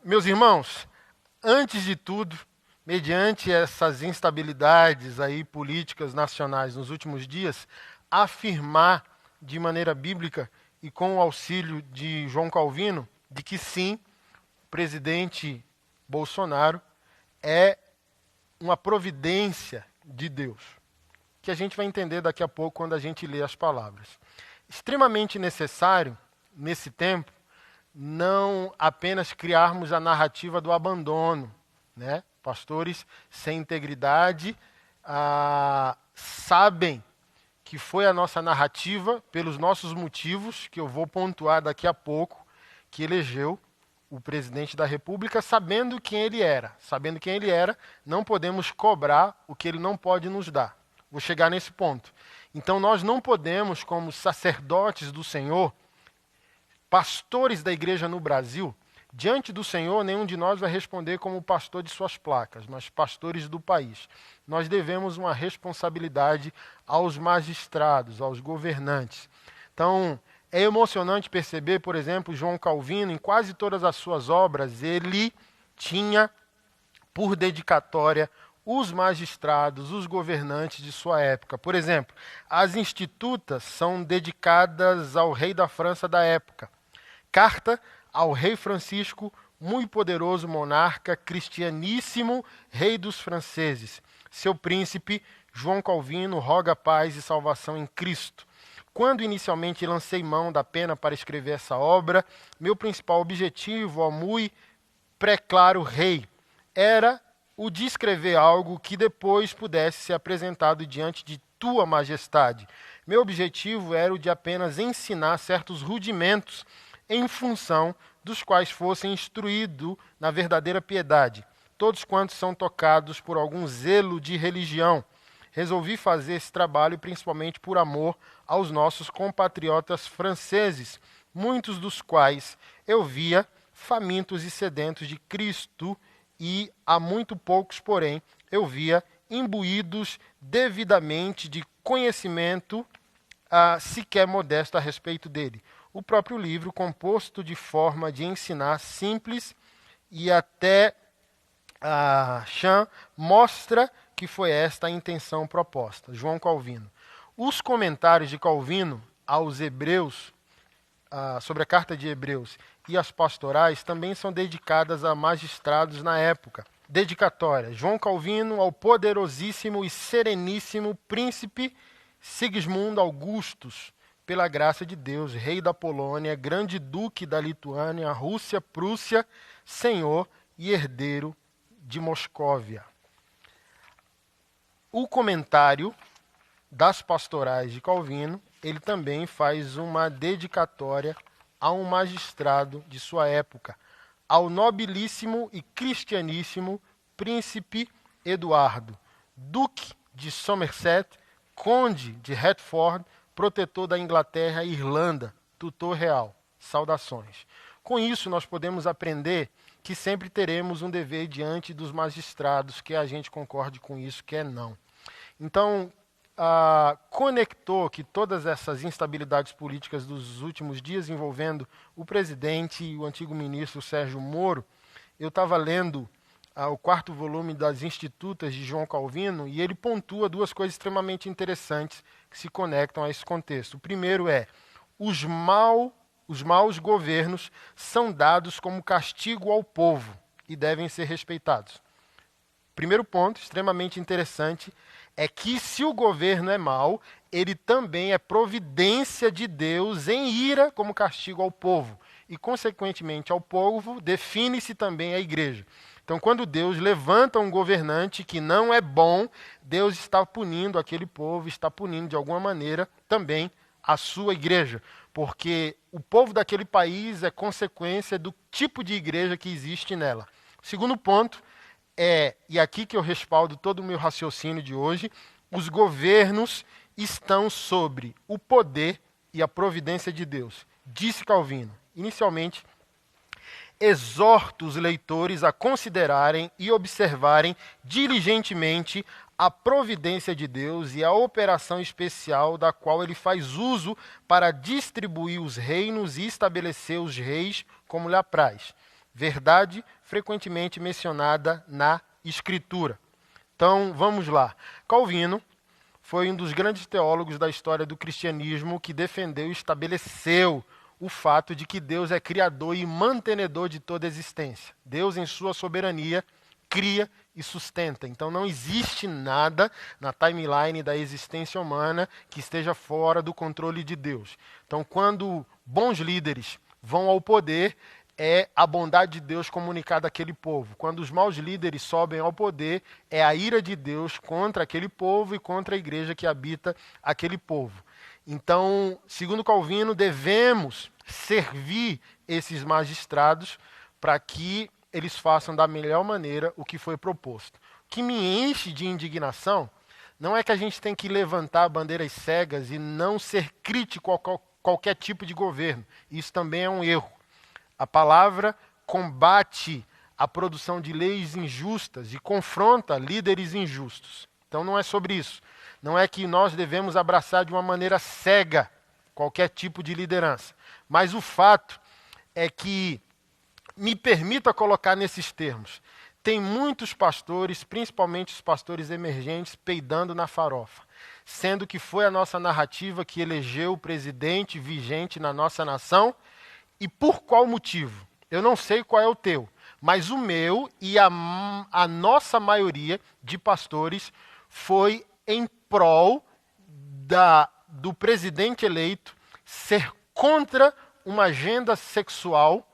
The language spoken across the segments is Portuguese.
Meus irmãos, antes de tudo, mediante essas instabilidades aí políticas nacionais nos últimos dias, afirmar de maneira bíblica e com o auxílio de João Calvino, de que sim, o presidente Bolsonaro é uma providência de Deus, que a gente vai entender daqui a pouco quando a gente lê as palavras. Extremamente necessário, nesse tempo, não apenas criarmos a narrativa do abandono, né? Pastores sem integridade sabem que foi a nossa narrativa, pelos nossos motivos, que eu vou pontuar daqui a pouco, que elegeu o presidente da República sabendo quem ele era. Sabendo quem ele era, não podemos cobrar o que ele não pode nos dar. Vou chegar nesse ponto. Então nós não podemos, como sacerdotes do Senhor, pastores da igreja no Brasil, diante do Senhor, nenhum de nós vai responder como pastor de suas placas, mas pastores do país. Nós devemos uma responsabilidade aos magistrados, aos governantes. Então, é emocionante perceber, por exemplo, João Calvino, em quase todas as suas obras, ele tinha por dedicatória os magistrados, os governantes de sua época. Por exemplo, as institutas são dedicadas ao rei da França da época. Carta ao rei Francisco, muito poderoso monarca, cristianíssimo, rei dos franceses. Seu príncipe, João Calvino, roga paz e salvação em Cristo. Quando inicialmente lancei mão da pena para escrever essa obra, meu principal objetivo, ó muito preclaro rei, era o de escrever algo que depois pudesse ser apresentado diante de tua majestade. Meu objetivo era o de apenas ensinar certos rudimentos em função dos quais fossem instruídos na verdadeira piedade, todos quantos são tocados por algum zelo de religião. Resolvi fazer esse trabalho principalmente por amor aos nossos compatriotas franceses, muitos dos quais eu via famintos e sedentos de Cristo, e há muito poucos, porém, eu via imbuídos devidamente de conhecimento, sequer modesto a respeito dele. O próprio livro, composto de forma de ensinar simples e até chã, mostra que foi esta a intenção proposta. João Calvino. Os comentários de Calvino aos Hebreus, sobre a carta de Hebreus e as pastorais, também são dedicadas a magistrados na época. Dedicatória. João Calvino ao poderosíssimo e sereníssimo príncipe Sigismundo Augustus, pela graça de Deus, rei da Polônia, grande duque da Lituânia, Rússia, Prússia, senhor e herdeiro de Moscóvia. O comentário das pastorais de Calvino, ele também faz uma dedicatória a um magistrado de sua época, ao nobilíssimo e cristianíssimo príncipe Eduardo, duque de Somerset, conde de Hertford, protetor da Inglaterra e Irlanda, tutor real. Saudações. Com isso, nós podemos aprender que sempre teremos um dever diante dos magistrados, quer a gente concorde com isso, quer não. Então, conectou que todas essas instabilidades políticas dos últimos dias envolvendo o presidente e o antigo ministro Sérgio Moro, eu estava lendo o 4º volume das Institutas de João Calvino, e ele pontua duas coisas extremamente interessantes que se conectam a esse contexto. O primeiro é, os maus governos são dados como castigo ao povo e devem ser respeitados. Primeiro ponto, extremamente interessante, é que se o governo é mau, ele também é providência de Deus em ira como castigo ao povo. E, consequentemente, ao povo define-se também a igreja. Então, quando Deus levanta um governante que não é bom, Deus está punindo aquele povo, está punindo de alguma maneira também a sua igreja. Porque o povo daquele país é consequência do tipo de igreja que existe nela. O segundo ponto é, e aqui que eu respaldo todo o meu raciocínio de hoje, os governos estão sobre o poder e a providência de Deus. Disse Calvino. Inicialmente, exorto os leitores a considerarem e observarem diligentemente a providência de Deus e a operação especial da qual ele faz uso para distribuir os reinos e estabelecer os reis como lhe apraz. verdade frequentemente mencionada na Escritura. Então, vamos lá. Calvino foi um dos grandes teólogos da história do cristianismo que defendeu e estabeleceu o fato de que Deus é criador e mantenedor de toda a existência. Deus, em sua soberania, cria e sustenta. Então não existe nada na timeline da existência humana que esteja fora do controle de Deus. Então, quando bons líderes vão ao poder, é a bondade de Deus comunicada àquele povo. Quando os maus líderes sobem ao poder, é a ira de Deus contra aquele povo e contra a igreja que habita aquele povo. Então, segundo Calvino, devemos servir esses magistrados para que eles façam da melhor maneira o que foi proposto. O que me enche de indignação não é que a gente tem que levantar bandeiras cegas e não ser crítico a qualquer tipo de governo. Isso também é um erro. A palavra combate a produção de leis injustas e confronta líderes injustos. Então não é sobre isso. Não é que nós devemos abraçar de uma maneira cega qualquer tipo de liderança. Mas o fato é que, me permita colocar nesses termos, tem muitos pastores, principalmente os pastores emergentes, peidando na farofa. Sendo que foi a nossa narrativa que elegeu o presidente vigente na nossa nação. E por qual motivo? Eu não sei qual é o teu, mas o meu e a nossa maioria de pastores foi em prol do presidente eleito ser contra uma agenda sexual,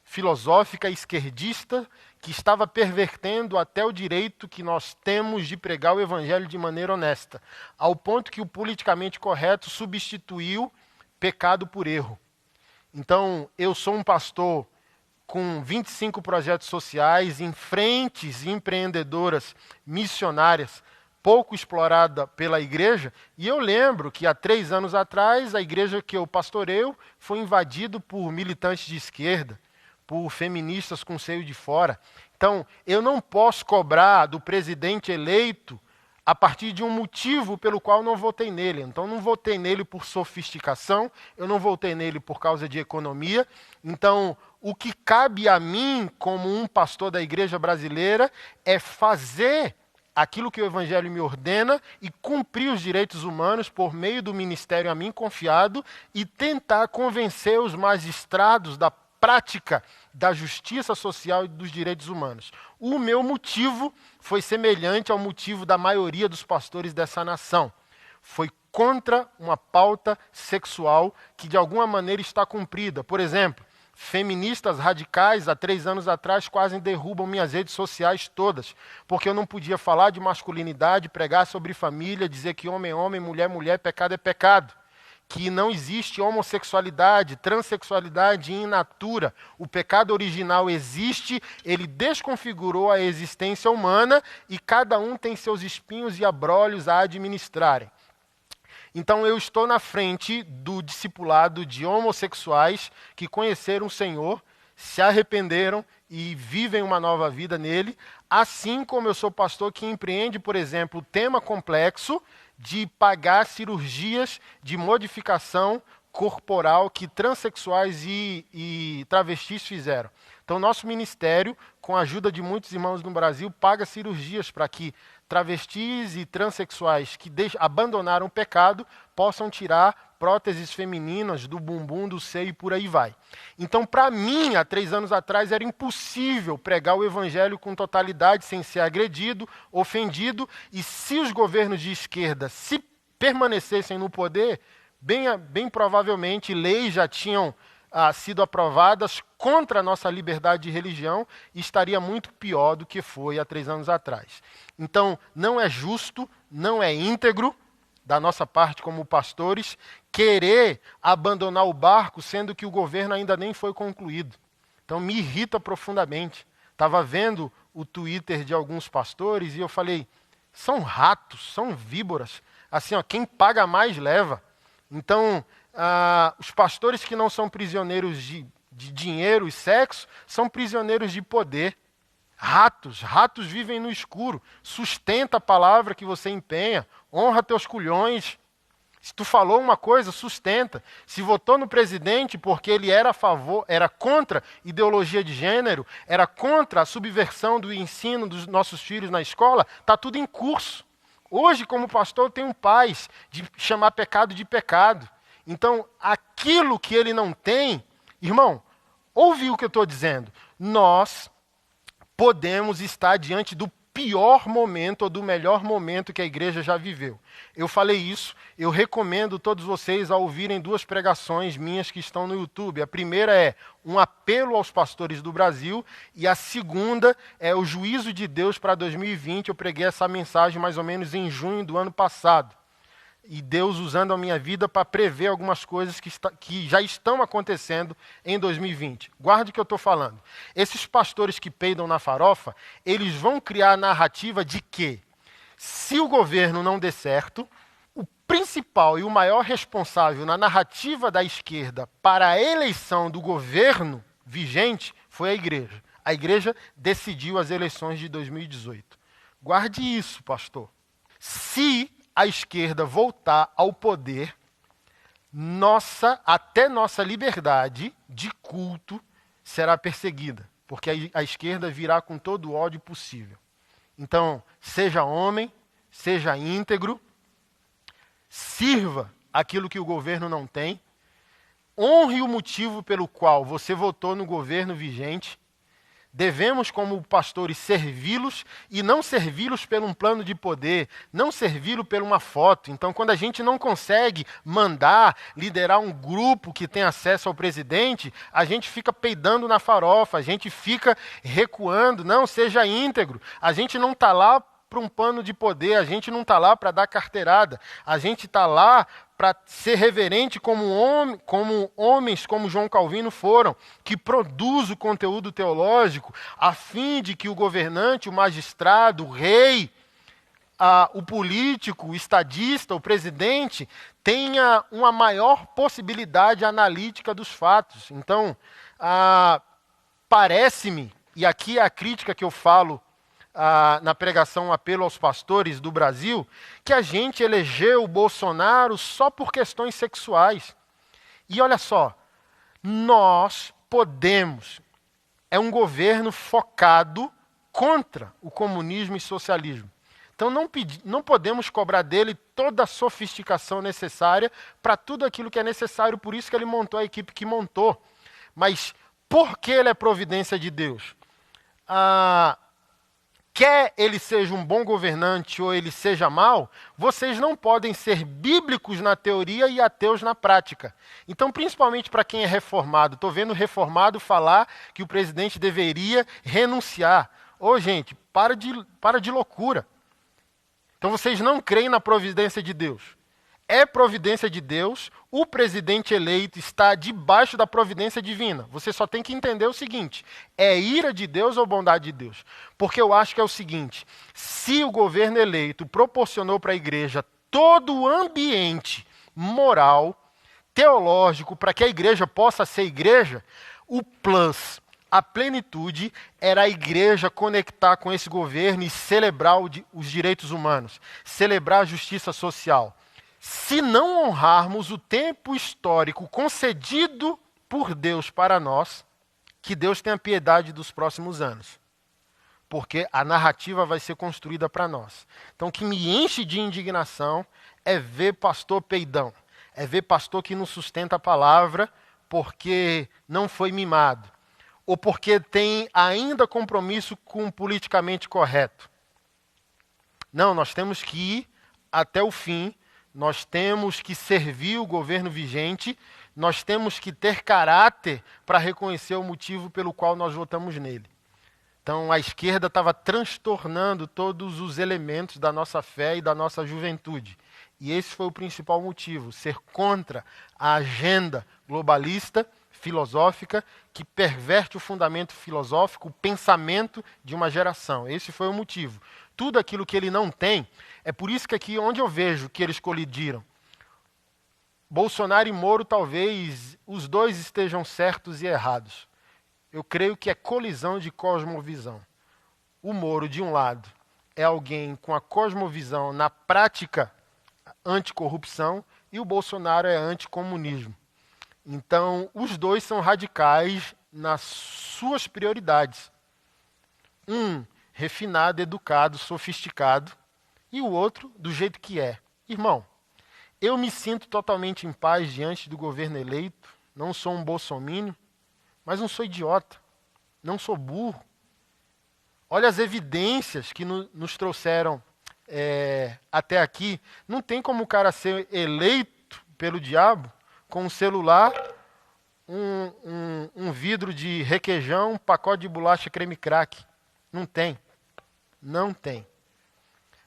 filosófica, esquerdista, que estava pervertendo até o direito que nós temos de pregar o evangelho de maneira honesta, ao ponto que o politicamente correto substituiu pecado por erro. Então, eu sou um pastor com 25 projetos sociais em frentes empreendedoras missionárias, pouco explorada pela igreja, e eu lembro que há 3 anos atrás, a igreja que eu pastoreio foi invadida por militantes de esquerda, por feministas com seio de fora. Então, eu não posso cobrar do presidente eleito a partir de um motivo pelo qual não votei nele. Então, não votei nele por sofisticação, eu não votei nele por causa de economia. Então, o que cabe a mim, como um pastor da igreja brasileira, é fazer aquilo que o evangelho me ordena e cumprir os direitos humanos por meio do ministério a mim confiado e tentar convencer os magistrados da prática da justiça social e dos direitos humanos. O meu motivo foi semelhante ao motivo da maioria dos pastores dessa nação. Foi contra uma pauta sexual que de alguma maneira está cumprida. Por exemplo, feministas radicais, há 3 anos atrás, quase derrubam minhas redes sociais todas, porque eu não podia falar de masculinidade, pregar sobre família, dizer que homem é homem, mulher é mulher, pecado é pecado. Que não existe homossexualidade, transexualidade in natura. O pecado original existe, ele desconfigurou a existência humana e cada um tem seus espinhos e abrolhos a administrarem. Então eu estou na frente do discipulado de homossexuais que conheceram o Senhor, se arrependeram e vivem uma nova vida nele, assim como eu sou pastor que empreende, por exemplo, o tema complexo de pagar cirurgias de modificação corporal que transexuais e travestis fizeram. Então, nosso ministério, com a ajuda de muitos irmãos no Brasil, paga cirurgias para que travestis e transexuais que abandonaram o pecado possam tirar próteses femininas do bumbum, do seio e por aí vai. Então, para mim, há 3 anos atrás, era impossível pregar o evangelho com totalidade, sem ser agredido, ofendido, e se os governos de esquerda se permanecessem no poder, bem provavelmente leis já tinham sido aprovadas contra a nossa liberdade de religião e estaria muito pior do que foi há 3 anos atrás. Então, não é justo, não é íntegro, da nossa parte como pastores, querer abandonar o barco, sendo que o governo ainda nem foi concluído. Então, me irrita profundamente. Estava vendo o Twitter de alguns pastores e eu falei, são ratos, são víboras. Assim, quem paga mais leva. Então, os pastores que não são prisioneiros de dinheiro e sexo, são prisioneiros de poder. Ratos vivem no escuro. Sustenta a palavra que você empenha. Honra teus culhões. Se tu falou uma coisa, sustenta. Se votou no presidente porque ele era a favor, era contra ideologia de gênero, era contra a subversão do ensino dos nossos filhos na escola, está tudo em curso. Hoje, como pastor, eu tenho paz de chamar pecado de pecado. Então, aquilo que ele não tem, irmão, ouve o que eu estou dizendo. Nós podemos estar diante do pior momento ou do melhor momento que a igreja já viveu. Eu falei isso, eu recomendo todos vocês a ouvirem 2 pregações minhas que estão no YouTube. A primeira é um apelo aos pastores do Brasil e a segunda é o juízo de Deus para 2020. Eu preguei essa mensagem mais ou menos em junho do ano passado. E Deus usando a minha vida para prever algumas coisas que já estão acontecendo em 2020. Guarde o que eu estou falando. Esses pastores que peidam na farofa, eles vão criar a narrativa de que, se o governo não der certo, o principal e o maior responsável na narrativa da esquerda para a eleição do governo vigente foi a igreja. A igreja decidiu as eleições de 2018. Guarde isso, pastor. Se a esquerda voltar ao poder, até nossa liberdade de culto será perseguida, porque a esquerda virá com todo o ódio possível. Então, seja homem, seja íntegro, sirva aquilo que o governo não tem, honre o motivo pelo qual você votou no governo vigente. Devemos, como pastores, servi-los e não servi-los por um plano de poder, não servi-los por uma foto. Então, quando a gente não consegue mandar, liderar um grupo que tem acesso ao presidente, a gente fica peidando na farofa, a gente fica recuando. Não, seja íntegro. A gente não está lá para um plano de poder, a gente não está lá para dar carteirada, a gente está lá para ser reverente como homens como João Calvino foram, que produz o conteúdo teológico, a fim de que o governante, o magistrado, o rei, o político, o estadista, o presidente, tenha uma maior possibilidade analítica dos fatos. Então, parece-me, e aqui é a crítica que eu falo na pregação Apelo aos Pastores do Brasil, que a gente elegeu o Bolsonaro só por questões sexuais. E olha só, nós podemos, é um governo focado contra o comunismo e socialismo. Então não podemos cobrar dele toda a sofisticação necessária para tudo aquilo que é necessário, por isso que ele montou a equipe que montou. Mas por que ele é providência de Deus? Quer ele seja um bom governante ou ele seja mau, vocês não podem ser bíblicos na teoria e ateus na prática. Então, principalmente para quem é reformado, estou vendo reformado falar que o presidente deveria renunciar. Ô, gente, para de loucura. Então, vocês não creem na providência de Deus. É providência de Deus, o presidente eleito está debaixo da providência divina. Você só tem que entender o seguinte, é ira de Deus ou bondade de Deus? Porque eu acho que é o seguinte, se o governo eleito proporcionou para a igreja todo o ambiente moral, teológico, para que a igreja possa ser igreja, o plus, a plenitude, era a igreja conectar com esse governo e celebrar os direitos humanos, celebrar a justiça social. Se não honrarmos o tempo histórico concedido por Deus para nós, que Deus tenha piedade dos próximos anos. Porque a narrativa vai ser construída para nós. Então, o que me enche de indignação é ver pastor peidão. É ver pastor que não sustenta a palavra porque não foi mimado. Ou porque tem ainda compromisso com o politicamente correto. Não, nós temos que ir até o fim. Nós temos que servir o governo vigente, nós temos que ter caráter para reconhecer o motivo pelo qual nós votamos nele. Então, a esquerda estava transtornando todos os elementos da nossa fé e da nossa juventude. E esse foi o principal motivo, ser contra a agenda globalista, filosófica, que perverte o fundamento filosófico, o pensamento de uma geração. Esse foi o motivo. Tudo aquilo que ele não tem, é por isso que aqui onde eu vejo que eles colidiram, Bolsonaro e Moro talvez os dois estejam certos e errados. Eu creio que é colisão de cosmovisão. O Moro, de um lado, é alguém com a cosmovisão na prática anticorrupção, e o Bolsonaro é anticomunismo. Então, os dois são radicais nas suas prioridades. Um refinado, educado, sofisticado, e o outro do jeito que é. Irmão, eu me sinto totalmente em paz diante do governo eleito, não sou um bolsominion, mas não sou idiota, não sou burro. Olha as evidências que nos trouxeram até aqui. Não tem como o cara ser eleito pelo diabo com um celular, um vidro de requeijão, um pacote de bolacha creme crack. Não tem. Não tem.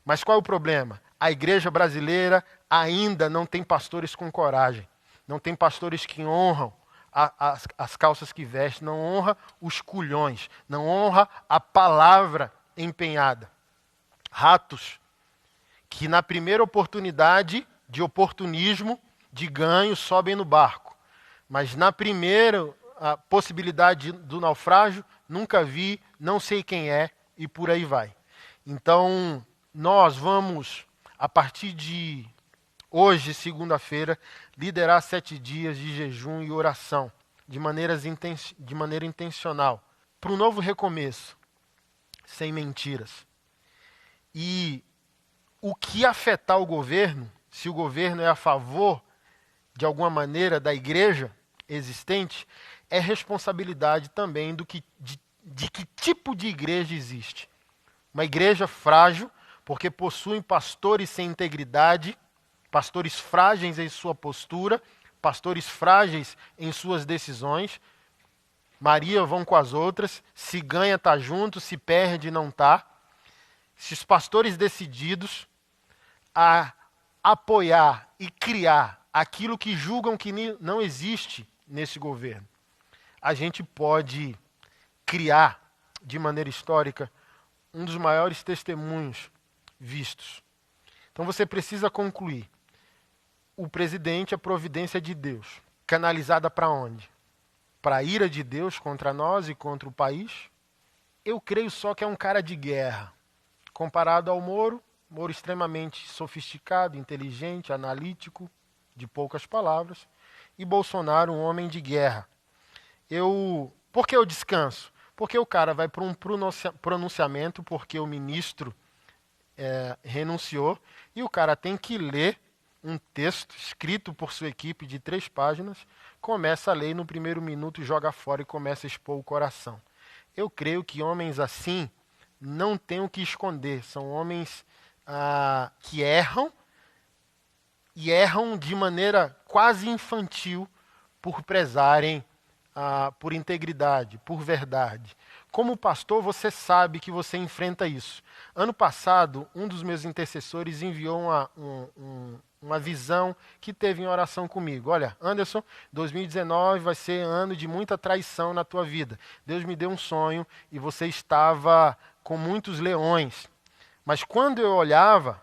Mas qual é o problema? A igreja brasileira ainda não tem pastores com coragem. Não tem pastores que honram as calças que vestem, não honra os culhões, não honra a palavra empenhada. Ratos que na primeira oportunidade de oportunismo, de ganho, sobem no barco. Mas na primeira possibilidade do naufrágio, nunca vi, não sei quem é, e por aí vai. Então, nós vamos, a partir de hoje, segunda-feira, liderar 7 dias de jejum e oração, de maneira intencional, para um novo recomeço, sem mentiras. E o que afetar o governo, se o governo é a favor, de alguma maneira, da igreja existente, é responsabilidade também de que tipo de igreja existe. Uma igreja frágil, porque possuem pastores sem integridade, pastores frágeis em sua postura, pastores frágeis em suas decisões. Maria vão com as outras, se ganha tá junto, se perde não tá. Esses pastores decididos a apoiar e criar aquilo que julgam que não existe nesse governo. A gente pode criar, de maneira histórica, um dos maiores testemunhos vistos. Então você precisa concluir. O presidente é providência de Deus. Canalizada para onde? Para a ira de Deus contra nós e contra o país? Eu creio só que é um cara de guerra. Comparado ao Moro extremamente sofisticado, inteligente, analítico, de poucas palavras, e Bolsonaro, um homem de guerra. Por que eu descanso? Porque o cara vai para um pronunciamento, porque o ministro renunciou, e o cara tem que ler um texto escrito por sua equipe de 3 páginas, começa a ler no primeiro minuto, joga fora e começa a expor o coração. Eu creio que homens assim não têm o que esconder, são homens que erram, e erram de maneira quase infantil por prezarem por integridade, por verdade. Como pastor, você sabe que você enfrenta isso. Ano passado, um dos meus intercessores enviou uma visão que teve em oração comigo. Olha, Anderson, 2019 vai ser ano de muita traição na tua vida. Deus me deu um sonho e você estava com muitos leões. Mas quando eu olhava,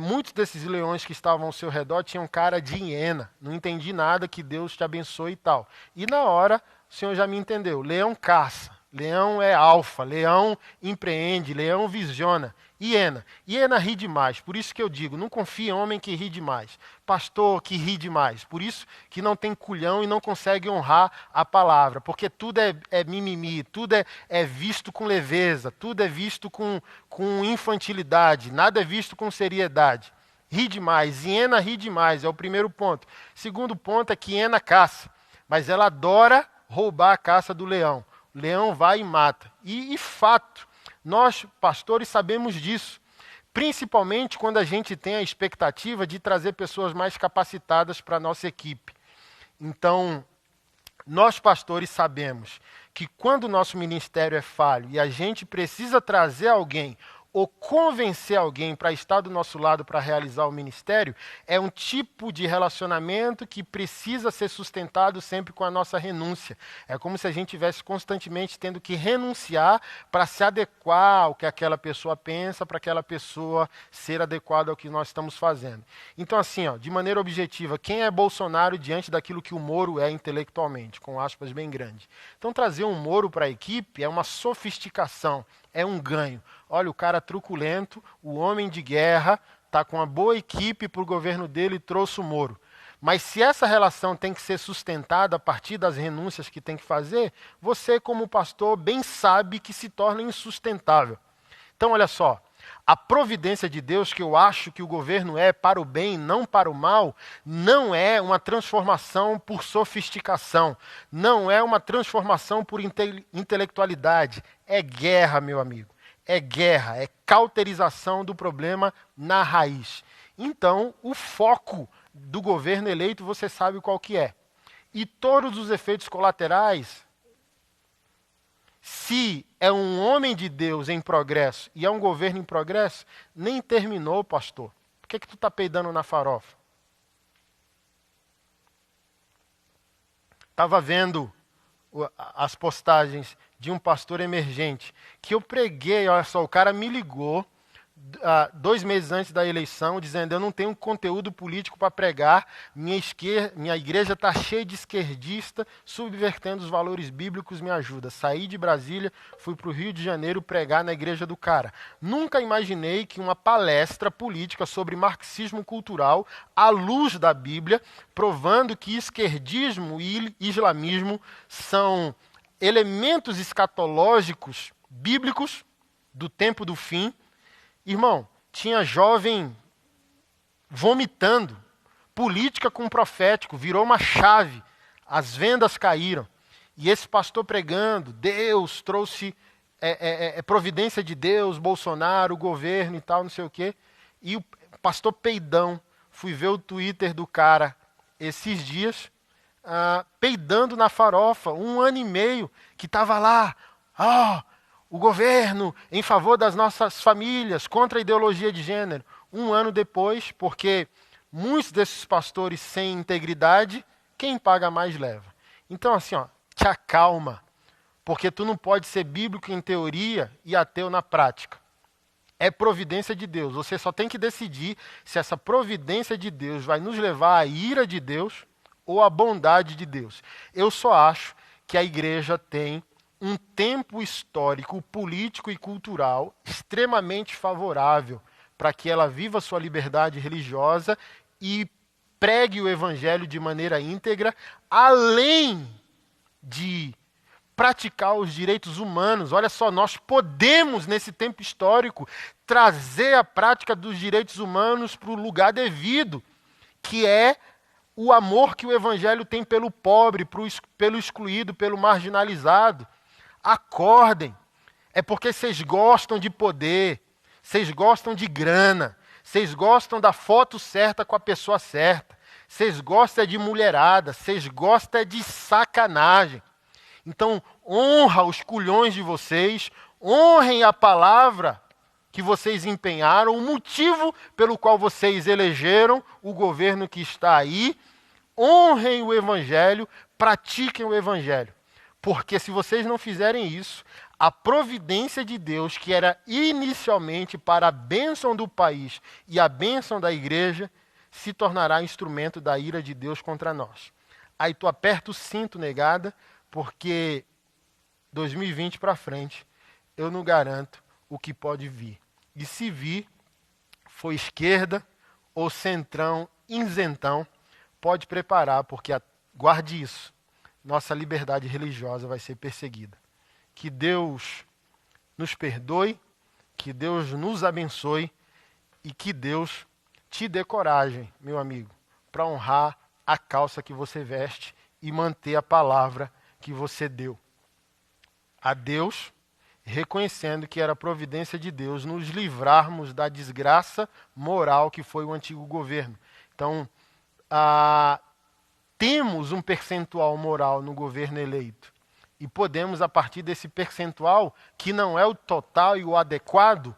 muitos desses leões que estavam ao seu redor tinham cara de hiena. Não entendi nada, que Deus te abençoe e tal. E na hora, o Senhor já me entendeu. Leão caça, leão é alfa, leão empreende, leão visiona. Hiena ri demais. Por isso que eu digo, não confie em homem que ri demais. Pastor que ri demais. Por isso que não tem culhão e não consegue honrar a palavra. Porque tudo é mimimi, tudo é visto com leveza, tudo é visto com infantilidade, nada é visto com seriedade. Ri demais, hiena ri demais, é o primeiro ponto. Segundo ponto é que hiena caça, mas ela adora roubar a caça do leão. O leão vai e mata. E fato, nós, pastores, sabemos disso, principalmente quando a gente tem a expectativa de trazer pessoas mais capacitadas para a nossa equipe. Então, nós, pastores, sabemos que quando o nosso ministério é falho e a gente precisa trazer alguém ou convencer alguém para estar do nosso lado para realizar o ministério, é um tipo de relacionamento que precisa ser sustentado sempre com a nossa renúncia. É como se a gente estivesse constantemente tendo que renunciar para se adequar ao que aquela pessoa pensa, para aquela pessoa ser adequada ao que nós estamos fazendo. Então, assim, de maneira objetiva, quem é Bolsonaro diante daquilo que o Moro é intelectualmente, com aspas bem grandes? Então, trazer um Moro para a equipe é uma sofisticação, é um ganho. Olha, o cara truculento, o homem de guerra, tá com uma boa equipe para o governo dele e trouxe o Moro. Mas se essa relação tem que ser sustentada a partir das renúncias que tem que fazer, você, como pastor, bem sabe que se torna insustentável. Então, olha só, a providência de Deus, que eu acho que o governo é para o bem, não para o mal, não é uma transformação por sofisticação, não é uma transformação por intelectualidade, é guerra, meu amigo. É guerra, é cauterização do problema na raiz. Então, o foco do governo eleito, você sabe qual que é. E todos os efeitos colaterais, se é um homem de Deus em progresso e é um governo em progresso, nem terminou, pastor. Por que tu está peidando na farofa? Estava vendo as postagens de um pastor emergente, que eu preguei, olha só, o cara me ligou 2 meses antes da eleição, dizendo, eu não tenho conteúdo político para pregar, minha igreja está cheia de esquerdista, subvertendo os valores bíblicos, me ajuda. Saí de Brasília, fui para o Rio de Janeiro pregar na igreja do cara. Nunca imaginei que uma palestra política sobre marxismo cultural, à luz da Bíblia, provando que esquerdismo e islamismo são elementos escatológicos bíblicos do tempo do fim. Irmão, tinha jovem vomitando, política com profético, virou uma chave, as vendas caíram. E esse pastor pregando, Deus trouxe providência de Deus, Bolsonaro, o governo e tal, não sei o quê. E o pastor peidão, fui ver o Twitter do cara esses dias, peidando na farofa, 1 ano e meio, que estava lá, o governo em favor das nossas famílias, contra a ideologia de gênero. 1 ano depois, porque muitos desses pastores sem integridade, quem paga mais leva. Então assim, te acalma, porque tu não pode ser bíblico em teoria e ateu na prática. É providência de Deus. Você só tem que decidir se essa providência de Deus vai nos levar à ira de Deus ou à bondade de Deus. Eu só acho que a igreja tem um tempo histórico, político e cultural extremamente favorável para que ela viva sua liberdade religiosa e pregue o evangelho de maneira íntegra, além de praticar os direitos humanos. Olha só, nós podemos, nesse tempo histórico, trazer a prática dos direitos humanos para o lugar devido, que é o amor que o evangelho tem pelo pobre, pelo excluído, pelo marginalizado. Acordem, é porque vocês gostam de poder, vocês gostam de grana, vocês gostam da foto certa com a pessoa certa, vocês gostam de mulherada, vocês gostam de sacanagem. Então, honra os culhões de vocês, honrem a palavra que vocês empenharam, o motivo pelo qual vocês elegeram o governo que está aí, honrem o evangelho, pratiquem o evangelho. Porque se vocês não fizerem isso, a providência de Deus, que era inicialmente para a bênção do país e a bênção da igreja, se tornará instrumento da ira de Deus contra nós. Aí tu aperta o cinto, negada, porque 2020 para frente, eu não garanto o que pode vir. E se vir, for esquerda ou centrão, isentão, pode preparar, porque guarde isso. Nossa liberdade religiosa vai ser perseguida. Que Deus nos perdoe, que Deus nos abençoe e que Deus te dê coragem, meu amigo, para honrar a calça que você veste e manter a palavra que você deu. A Deus, reconhecendo que era providência de Deus nos livrarmos da desgraça moral que foi o antigo governo. Então, temos um percentual moral no governo eleito e podemos, a partir desse percentual, que não é o total e o adequado,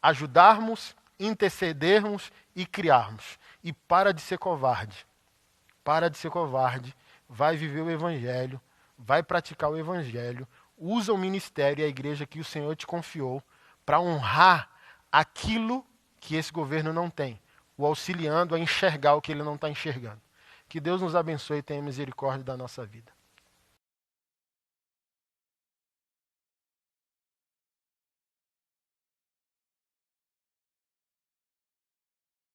ajudarmos, intercedermos e criarmos. E para de ser covarde. Para de ser covarde. Vai viver o evangelho, vai praticar o evangelho, usa o ministério e a igreja que o Senhor te confiou para honrar aquilo que esse governo não tem, o auxiliando a enxergar o que ele não está enxergando. Que Deus nos abençoe e tenha misericórdia da nossa vida.